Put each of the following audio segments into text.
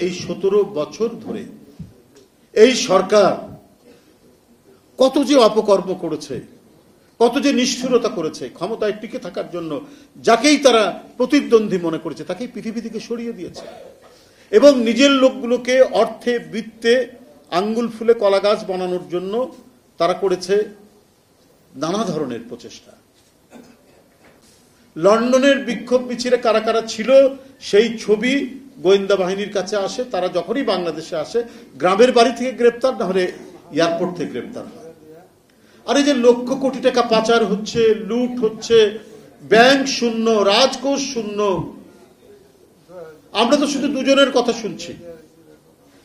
এই 17 বছর ধরে এই সরকার কত যে অপকর্ম করেছে, কত যে নিষ্ঠুরতা করেছে, ক্ষমতায় টিকে থাকার জন্য যাকেই তারা প্রতিদ্বন্দ্বী মনে করেছে তাকেই পৃথিবী থেকে সরিয়ে দিয়েছে এবং নিজের লোকগুলোকে অর্থে বৃত্তে আঙ্গুল ফুলে কলা গাছ বানানোর জন্য তারা করেছে নানা ধরনের প্রচেষ্টা। লন্ডনের বিক্ষোভ মিছিলে কারা কারা ছিল সেই ছবি গোয়েন্দা বাহিনীর কাছে আসে। তারা যখনই বাংলাদেশে আসে গ্রামের বাড়ি থেকে গ্রেপ্তার, না হলে এয়ারপোর্ট থেকে গ্রেপ্তার হয়। আর এই যে লক্ষ কোটি টাকা পাচার হচ্ছে, লুট হচ্ছে, ব্যাংক শূন্য, রাজকোষ শূন্য, আমরা তো শুধু দুজনের কথা শুনছি,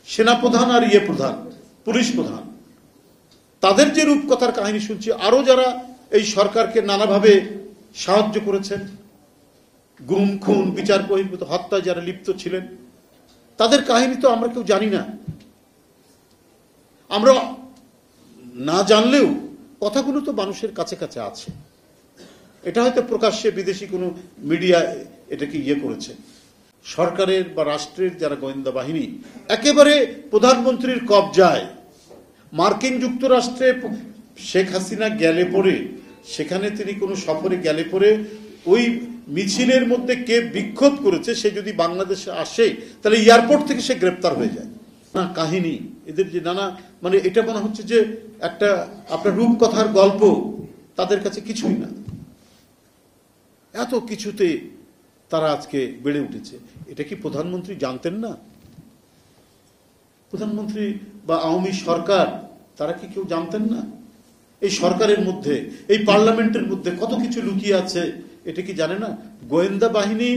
সেনাপ্রধান আর প্রধান, পুলিশ প্রধান, তাদের যে রূপকথার কাহিনী শুনছি। আরো যারা এই সরকারকে নানাভাবে সাহায্য করেছেন, গুম খুন বিচার বহির্ভূত হত্যায় যারা লিপ্ত ছিলেন, তাদের কাহিনী তো আমরা কেউ জানি না। আমরা না জানলেও কথাগুলো তো মানুষের কাছে কাছে আছে। এটা হয়তো প্রকাশ্যে বিদেশি কোনো মিডিয়া এটাকে করেছে। সরকারের বা রাষ্ট্রের যারা গোয়েন্দা বাহিনী একেবারে প্রধানমন্ত্রীর কবজায়। মার্কিন যুক্তরাষ্ট্রে শেখ হাসিনা গেলে পরে, সেখানে তিনি কোনো সফরে গেলে পরে ওই মিছিলের মধ্যে কে বিক্ষোভ করেছে সে যদি বাংলাদেশে আসে তাহলে এয়ারপোর্ট থেকে সে গ্রেপ্তার হয়ে যায়। না কাহিনী এদের যে নানা, মানে এটা মনে হচ্ছে যে একটা আপনার রূপকথার গল্প, তাদের কাছে কিছুই না। এত কিছুতে তারা আজকে বেড়ে উঠেছে। এটা কি প্রধানমন্ত্রী জানতেন না? প্রধানমন্ত্রী বা আওয়ামী সরকার তারা কি কেউ জানতেন না? এই সরকারের মধ্যে, এই পার্লামেন্টের মধ্যে কত কিছু লুকিয়ে আছে, এটা কি জানে না? গোয়েন্দা বাহিনী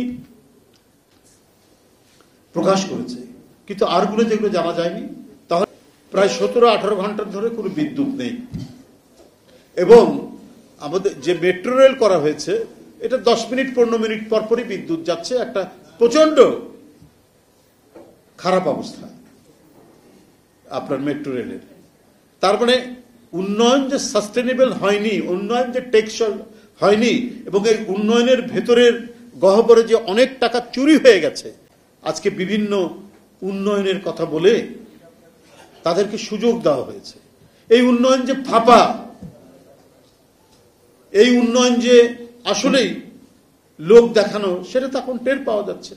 প্রকাশ করেছে, কিন্তু আরগুলো যেগুলো জানা যায়নি। তাহলে প্রায় 17-18 ঘন্টা ধরে কোনো বিদ্যুৎ নেই এবং আমাদের যে মেট্রো রেল করা হয়েছে এটা 10 মিনিট 15 মিনিট পর পরই বিদ্যুৎ যাচ্ছে। একটা প্রচন্ড খারাপ অবস্থা আপনার মেট্রো রেলের। তার মানে উন্নয়ন যে সাস্টেনেবল হয়নি, উন্নয়ন যে টেকসই হয়নি, এবং এই উন্নয়নের ভেতরের গহ্বরে যে অনেক টাকা চুরি হয়ে গেছে। আজকে বিভিন্ন উন্নয়নের কথা বলে তাদেরকে সুযোগ দেওয়া হয়েছে। এই উন্নয়ন যে ফাঁপা, এই উন্নয়ন যে আসলেই লোক দেখানো, সেটা তো এখন টের পাওয়া যাচ্ছে।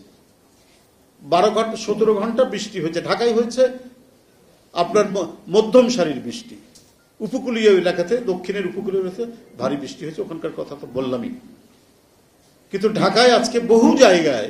12 ঘন্টা 17 ঘন্টা বৃষ্টি হয়েছে। ঢাকায় হয়েছে আপনার মধ্যম সারির বৃষ্টি, উপকূলীয় এলাকাতে, দক্ষিণের উপকূলীয় এলাকাতে ভারী বৃষ্টি হয়েছে, ওখানকার কথা তো বললামই। কিন্তু ঢাকায় আজকে বহু জায়গায়